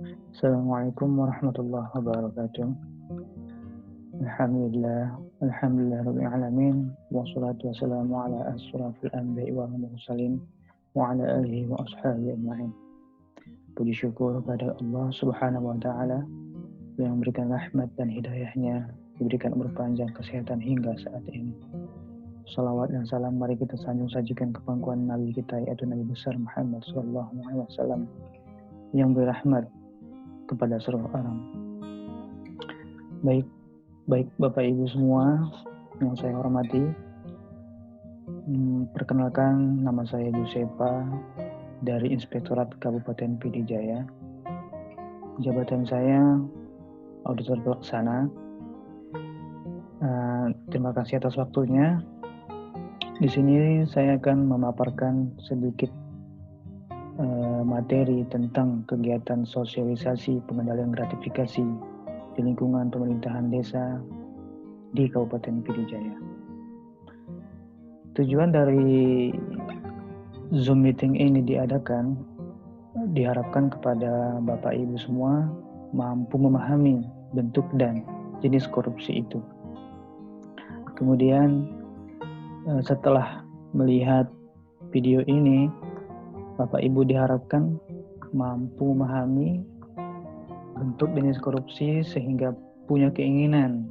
Assalamualaikum warahmatullahi wabarakatuh. Alhamdulillah rabbil alamin, wassalatu wassalamu ala asyrafil anbiya'i wal mursalin wa ala alihi wa ashabihi ajma'in. Puji syukur pada Allah Subhanahu wa taala yang memberikan rahmat dan hidayahnya, diberikan umur panjang, kesehatan hingga saat ini. Salawat dan salam mari kita sanjung sajikan ke pangkuan Nabi kita, yaitu Nabi besar Muhammad sallallahu alaihi wasallam yang berahmat kepada seluruh orang. Baik Bapak Ibu semua yang saya hormati, perkenalkan nama saya Josepa dari Inspektorat Kabupaten PD Jaya. Jabatan saya Auditor Pelaksana. Terima kasih atas waktunya. Di sini saya akan memaparkan sedikit materi tentang kegiatan sosialisasi pengendalian gratifikasi di lingkungan pemerintahan desa di Kabupaten PD Jaya. Tujuan dari Zoom meeting ini diharapkan kepada Bapak Ibu semua mampu memahami bentuk dan jenis korupsi itu. Kemudian setelah melihat video ini, Bapak Ibu diharapkan mampu memahami bentuk jenis korupsi sehingga punya keinginan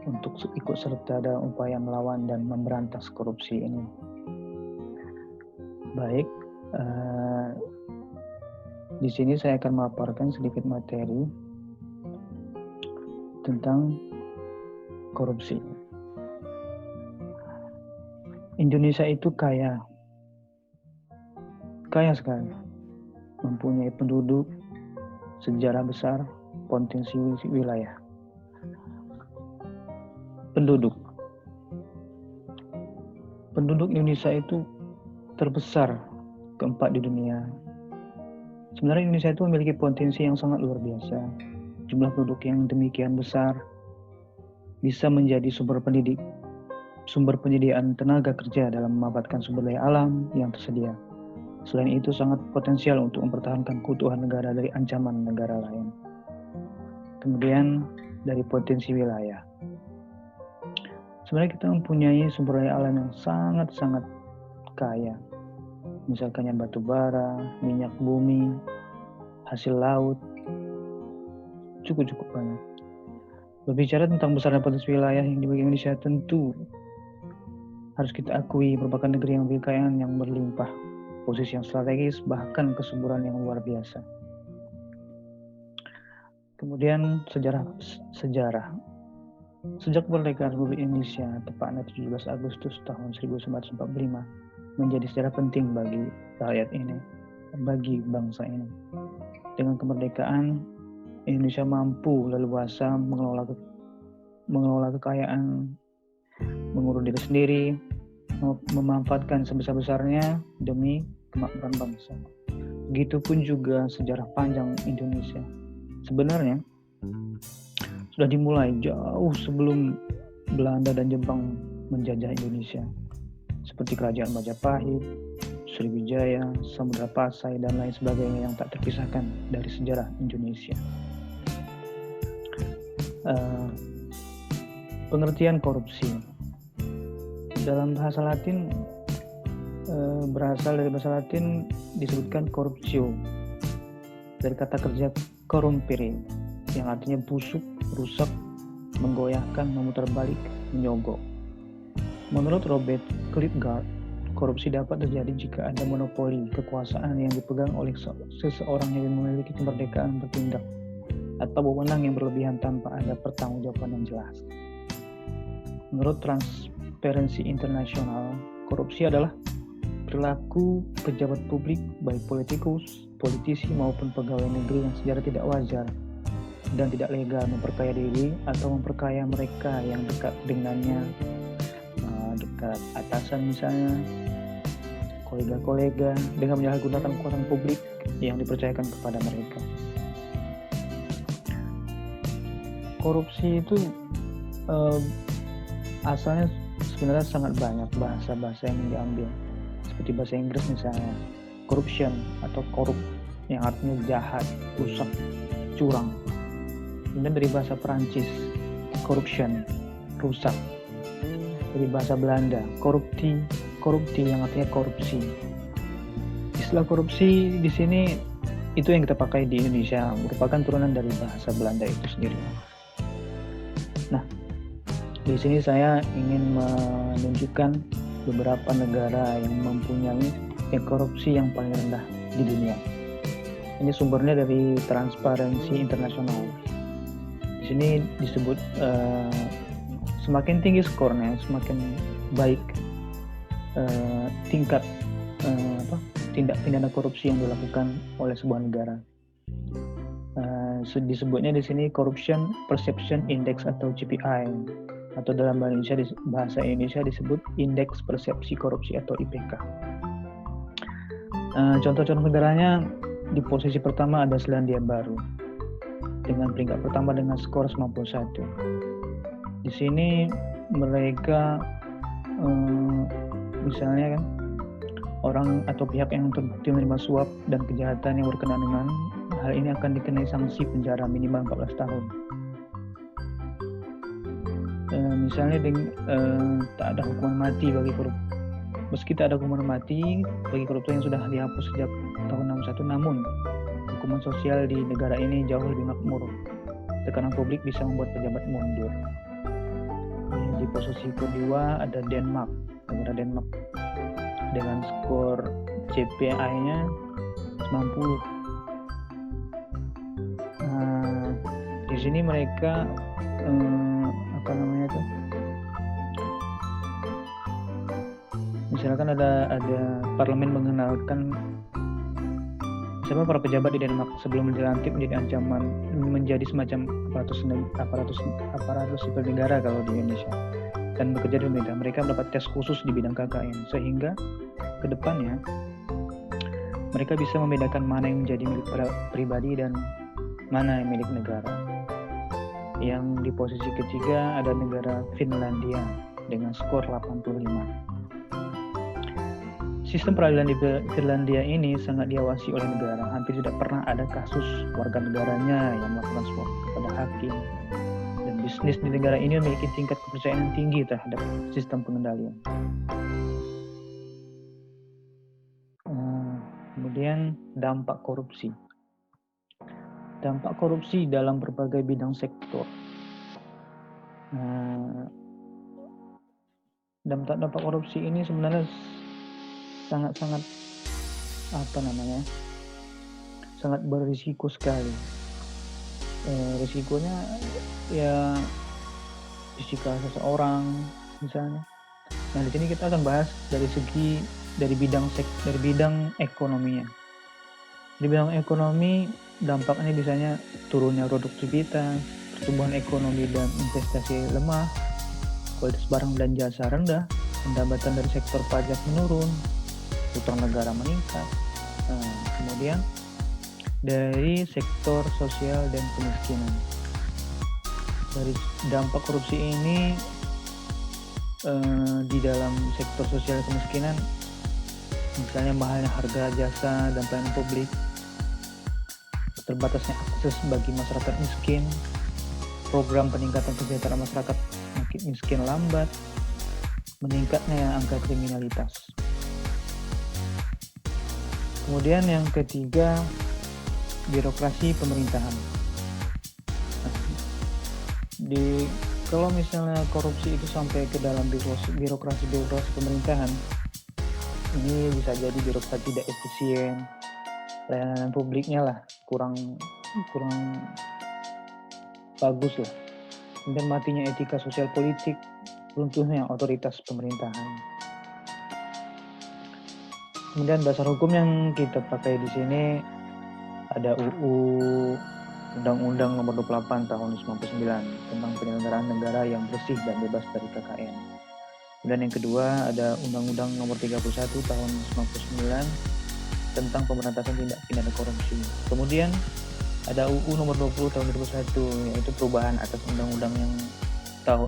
untuk ikut serta dalam upaya melawan dan memberantas korupsi ini. Baik, di sini saya akan memaparkan sedikit materi tentang korupsi. Indonesia itu kaya sekali, mempunyai penduduk, sejarah besar, potensi wilayah. Penduduk Indonesia itu terbesar keempat di dunia. Sebenarnya Indonesia itu memiliki potensi yang sangat luar biasa. Jumlah penduduk yang demikian besar bisa menjadi sumber penyediaan tenaga kerja dalam memanfaatkan sumber daya alam yang tersedia. Selain itu sangat potensial untuk mempertahankan keutuhan negara dari ancaman negara lain. Kemudian dari potensi wilayah. Sebenarnya kita mempunyai sumber daya alam yang sangat-sangat kaya. Misalkan batu bara, minyak bumi, hasil laut, cukup banyak. Berbicara tentang besarnya potensi wilayah yang dimiliki Indonesia, tentu harus kita akui merupakan negeri yang memiliki kekayaan yang berlimpah, posisi yang strategis, bahkan kesuburan yang luar biasa. Kemudian sejarah. Sejak kemerdekaan Republik Indonesia, tepatnya 17 Agustus tahun 1945, menjadi sejarah penting bagi rakyat ini, bagi bangsa ini. Dengan kemerdekaan, Indonesia mampu leluasa mengelola kekayaan, mengurus diri sendiri, memanfaatkan sebesar-besarnya demi kemakmuran bangsa. Begitupun juga sejarah panjang Indonesia. Sebenarnya sudah dimulai jauh sebelum Belanda dan Jepang menjajah Indonesia, seperti Kerajaan Majapahit, Sriwijaya, Samudra Pasai, dan lain sebagainya yang tak terpisahkan dari sejarah Indonesia. Pengertian korupsi dalam bahasa Latin berasal dari bahasa Latin disebutkan corruptio, dari kata kerja corrompere yang artinya busuk, rusak, menggoyahkan, memutar balik, menyogok. Menurut Robert Klitgaard, korupsi dapat terjadi jika ada monopoli kekuasaan yang dipegang oleh seseorang yang memiliki kemerdekaan bertindak atau wewenang yang berlebihan tanpa ada pertanggungjawaban yang jelas. Menurut Transparency International, korupsi adalah perilaku pejabat publik, baik politikus, politisi maupun pegawai negeri yang secara tidak wajar dan tidak legal memperkaya diri atau memperkaya mereka yang dekat dengannya, dekat atasan misalnya, kolega-kolega, dengan menyalahgunakan kekuasaan publik yang dipercayakan kepada mereka. Korupsi itu asalnya sebenarnya sangat banyak bahasa-bahasa yang diambil, seperti bahasa Inggris misalnya corruption atau korup yang artinya jahat, rusak, curang. Kemudian dari bahasa Perancis, corruption, rusak. Dari bahasa Belanda, korupti yang artinya korupsi. Istilah korupsi di sini itu yang kita pakai di Indonesia, merupakan turunan dari bahasa Belanda itu sendiri. Nah, di sini saya ingin menunjukkan beberapa negara yang mempunyai korupsi yang paling rendah di dunia. Ini sumbernya dari Transparency International. Di sini disebut semakin tinggi skornya, semakin baik tingkat tindak pidana korupsi yang dilakukan oleh sebuah negara. Disebutnya di sini Corruption Perception Index atau CPI, atau dalam bahasa Indonesia disebut Indeks Persepsi Korupsi atau IPK. Contoh-contoh negaranya, di posisi pertama ada Selandia Baru dengan peringkat pertama dengan skor 91. Di sini mereka misalnya kan, orang atau pihak yang terbukti menerima suap dan kejahatan yang berkenaan dengan hal ini akan dikenai sanksi penjara minimal 14 tahun. Misalnya tak ada hukuman mati bagi koruptor. Meski tak ada hukuman mati bagi koruptor yang sudah dihapus sejak tahun 61, namun hukuman sosial di negara ini jauh lebih makmur. Tekanan publik bisa membuat pejabat mundur. Di posisi kedua ada Denmark, negara Denmark dengan skor CPI-nya 90. Di sini mereka misalkan ada parlemen mengenalkan para pejabat di Denmark sebelum dilantik menjadi semacam aparatus sipil negara kalau di Indonesia, dan bekerja di pemerintah. Mereka mendapat tes khusus di bidang KKN, sehingga ke depannya mereka bisa membedakan mana yang menjadi milik pribadi dan mana yang milik negara. Yang di posisi ketiga ada negara Finlandia dengan skor 85. Sistem peradilan di Finlandia ini sangat diawasi oleh negara. Hampir tidak pernah ada kasus warga negaranya yang melakukan suap kepada hakim. Dan bisnis di negara ini memiliki tingkat kepercayaan yang tinggi terhadap sistem pengendalian. Kemudian dampak korupsi. Dampak korupsi dalam berbagai bidang sektor. Dampak korupsi ini sebenarnya sangat berisiko sekali. Risikonya ya fisika seseorang misalnya. Nah, di sini kita akan bahas dari bidang ekonominya. Di bidang ekonomi, dampaknya biasanya turunnya produktivitas, pertumbuhan ekonomi dan investasi lemah, kualitas barang dan jasa rendah, pendapatan dari sektor pajak menurun, utang negara meningkat. Kemudian dari sektor sosial dan kemiskinan. Dari dampak korupsi ini di dalam sektor sosial dan kemiskinan, misalnya mahalnya harga jasa dan pelayanan publik, terbatasnya akses bagi masyarakat miskin, program peningkatan kesejahteraan masyarakat miskin lambat, meningkatnya angka kriminalitas. Kemudian yang ketiga, birokrasi pemerintahan. Kalau misalnya korupsi itu sampai ke dalam birokrasi pemerintahan, ini bisa jadi birokrasi tidak efisien, pelayanan publiknya lah kurang bagus lah. Kemudian matinya etika sosial politik, runtuhnya otoritas pemerintahan. Kemudian dasar hukum yang kita pakai di sini ada Undang-Undang Nomor 28 Tahun 99 tentang penyelenggaraan negara yang bersih dan bebas dari KKN. Kemudian yang kedua ada Undang-Undang Nomor 31 Tahun 99 tentang pemberantasan tindak pidana korupsi. Kemudian ada UU Nomor 20 Tahun 2001, yaitu perubahan atas Undang-Undang yang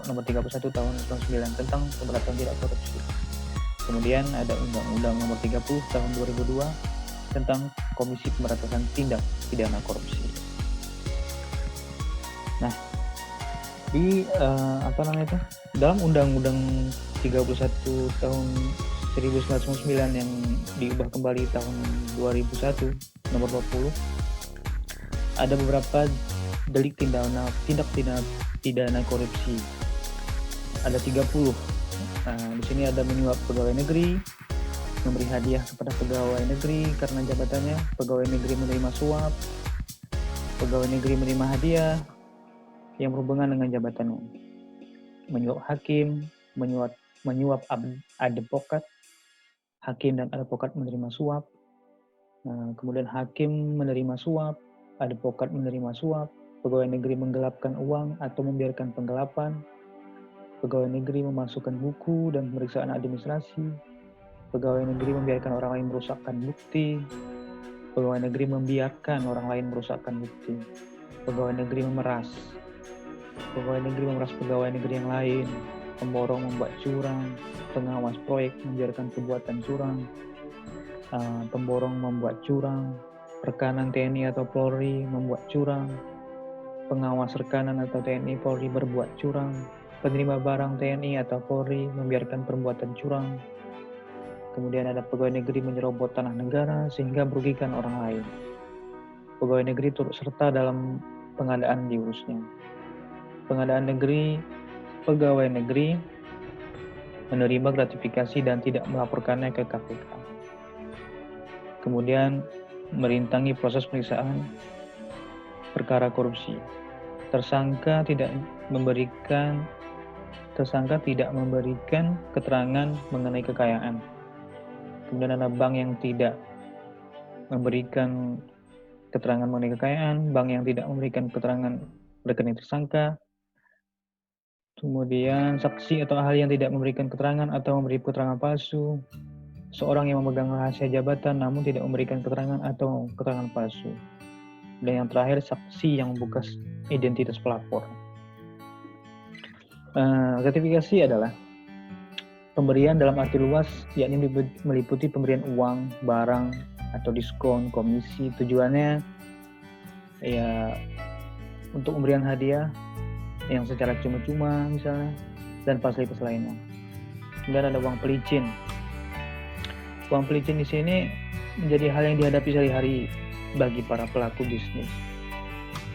Nomor 31 Tahun 99 tentang pemberantasan tindak korupsi. Kemudian ada Undang-Undang Nomor 30 Tahun 2002 tentang Komisi Pemberantasan Tindak Pidana Korupsi. Nah, di dalam Undang-Undang 31 tahun 1999 yang diubah kembali tahun 2001 nomor 20, ada beberapa delik tindak pidana korupsi. Ada 30. Di sini ada menyuap pegawai negeri, memberi hadiah kepada pegawai negeri karena jabatannya, pegawai negeri menerima suap, pegawai negeri menerima hadiah yang berhubungan dengan jabatannya, menyuap hakim, menyuap advokat, hakim dan advokat menerima suap, kemudian hakim menerima suap, advokat menerima suap, pegawai negeri menggelapkan uang atau membiarkan penggelapan, pegawai negeri memasukkan buku dan pemeriksaan administrasi, pegawai negeri membiarkan orang lain merusakkan bukti, pegawai negeri membiarkan orang lain merusakkan bukti, pegawai negeri memeras pegawai negeri yang lain, pemborong membuat curang, pengawas proyek membiarkan perbuatan curang, pemborong membuat curang, rekanan TNI atau Polri membuat curang, pengawas rekanan atau TNI Polri berbuat curang, penerima barang TNI atau Polri membiarkan perbuatan curang. Kemudian ada pegawai negeri menyerobot tanah negara sehingga merugikan orang lain. Pegawai negeri turut serta dalam pengadaan diurusnya. Pegawai negeri menerima gratifikasi dan tidak melaporkannya ke KPK. Kemudian merintangi proses pemeriksaan perkara korupsi. Tersangka tidak memberikan keterangan mengenai kekayaan. Kemudian ada bank yang tidak memberikan keterangan mengenai kekayaan, bank yang tidak memberikan keterangan rekening tersangka. Kemudian saksi atau ahli yang tidak memberikan keterangan atau memberi keterangan palsu. Seorang yang memegang rahasia jabatan namun tidak memberikan keterangan atau keterangan palsu. Dan yang terakhir, saksi yang membuka identitas pelapor. Gratifikasi adalah pemberian dalam arti luas, yakni meliputi pemberian uang, barang, atau diskon, komisi. Tujuannya ya untuk pemberian hadiah yang secara cuma-cuma misalnya, dan fasilitas lainnya. Kemudian ada uang pelicin. Uang pelicin di sini menjadi hal yang dihadapi sehari-hari bagi para pelaku bisnis.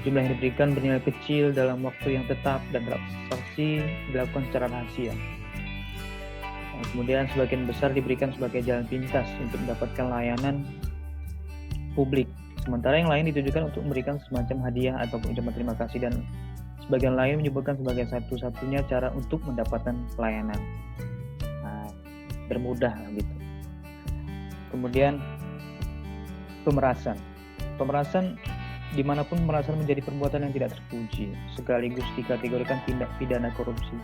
Jumlah yang diberikan bernilai kecil dalam waktu yang tetap dan transaksi dilakukan secara rahasia. Kemudian sebagian besar diberikan sebagai jalan pintas untuk mendapatkan layanan publik. Sementara yang lain ditujukan untuk memberikan semacam hadiah atau ucapan terima kasih, dan sebagian lain menyebutkan sebagai satu-satunya cara untuk mendapatkan pelayanan. Bermudah gitu. Kemudian pemerasan. Pemerasan dimanapun pemerasan menjadi perbuatan yang tidak terpuji, sekaligus dikategorikan tindak pidana korupsi.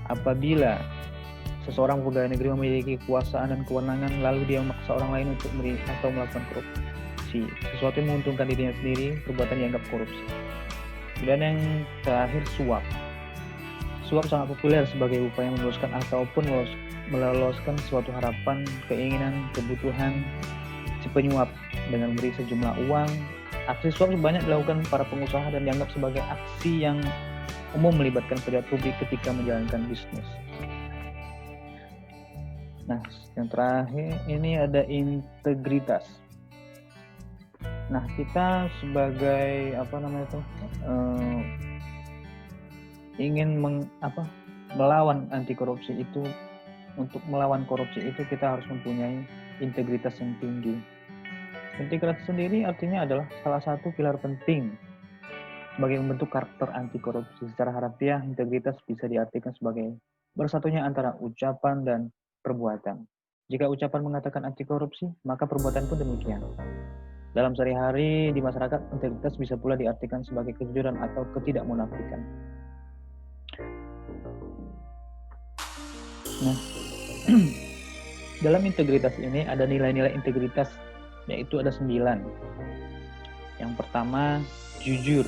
Apabila seseorang pegawai negeri memiliki kekuasaan dan kewenangan, lalu dia memaksa orang lain untuk atau melakukan korupsi, sesuatu yang menguntungkan dirinya sendiri, perbuatan dianggap korupsi. Dan yang terakhir, suap. Suap sangat populer sebagai upaya meloloskan ataupun meloloskan suatu harapan, keinginan, kebutuhan si penyuap dengan memberi sejumlah uang. Aksi suap banyak dilakukan para pengusaha dan dianggap sebagai aksi yang umum melibatkan pejabat publik ketika menjalankan bisnis. Nah, yang terakhir ini ada integritas. Nah, kita sebagai ingin melawan anti korupsi itu, untuk melawan korupsi itu kita harus mempunyai integritas yang tinggi. Integritas sendiri artinya adalah salah satu pilar penting sebagai membentuk karakter anti korupsi. Secara harfiah, integritas bisa diartikan sebagai bersatunya antara ucapan dan perbuatan. Jika ucapan mengatakan anti korupsi, maka perbuatan pun demikian. Dalam sehari-hari di masyarakat, integritas bisa pula diartikan sebagai kejujuran atau ketidakmunafikan. Nah, dalam integritas ini ada nilai-nilai integritas, yaitu ada 9. Yang pertama, jujur.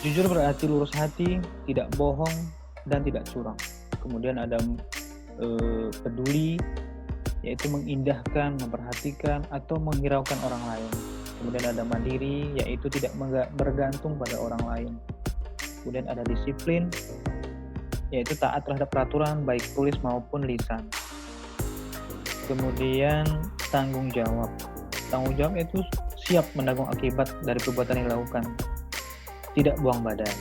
Jujur berarti lurus hati, tidak bohong, dan tidak curang. Kemudian ada peduli, yaitu mengindahkan, memperhatikan, atau menghiraukan orang lain. Kemudian ada mandiri, yaitu tidak bergantung pada orang lain. Kemudian ada disiplin, yaitu taat terhadap peraturan baik tulis maupun lisan. Kemudian tanggung jawab. Tanggung jawab itu siap menanggung akibat dari perbuatan yang dilakukan, tidak buang badan.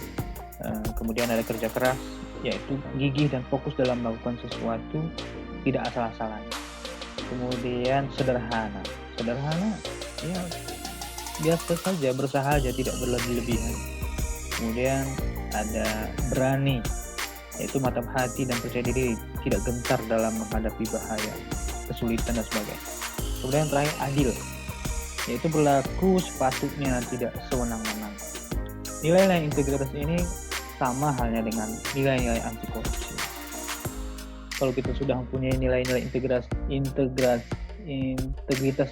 Kemudian ada kerja keras, yaitu gigih dan fokus dalam melakukan sesuatu, tidak asal-asalan. Kemudian sederhana, ya biasa saja, bersahaja, tidak berlebih-lebihan. Kemudian ada berani, yaitu mantap hati dan percaya diri, tidak gentar dalam menghadapi bahaya, kesulitan dan sebagainya. Kemudian terakhir adil, yaitu berlaku sepatutnya, tidak sewenang-wenang. Nilai-nilai integritas ini sama halnya dengan nilai-nilai anti korupsi. Kalau kita sudah mempunyai nilai-nilai integritas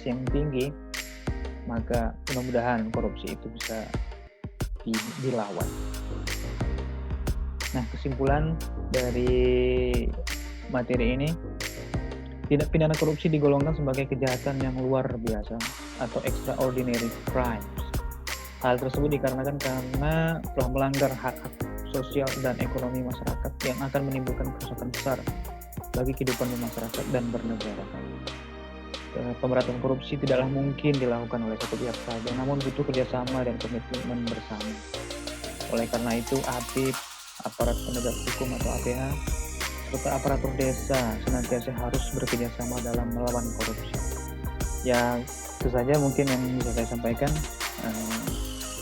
yang tinggi, maka mudah-mudahan korupsi itu bisa dilawan. Nah, kesimpulan dari materi ini, tindak pidana korupsi digolongkan sebagai kejahatan yang luar biasa atau extraordinary crimes. Hal tersebut dikarenakan karena telah melanggar hak-hak sosial dan ekonomi masyarakat yang akan menimbulkan kerusakan besar bagi kehidupan masyarakat dan bernegara. Pemberantasan korupsi tidaklah mungkin dilakukan oleh satu pihak saja, namun butuh kerjasama dan komitmen bersama. Oleh karena itu, APIP, aparat penegak hukum atau APH, serta aparatur desa senantiasa harus bekerjasama dalam melawan korupsi. Ya, itu saja mungkin yang bisa saya sampaikan.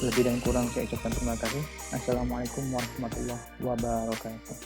Lebih dan kurang saya ucapkan terima kasih. Assalamualaikum warahmatullahi wabarakatuh.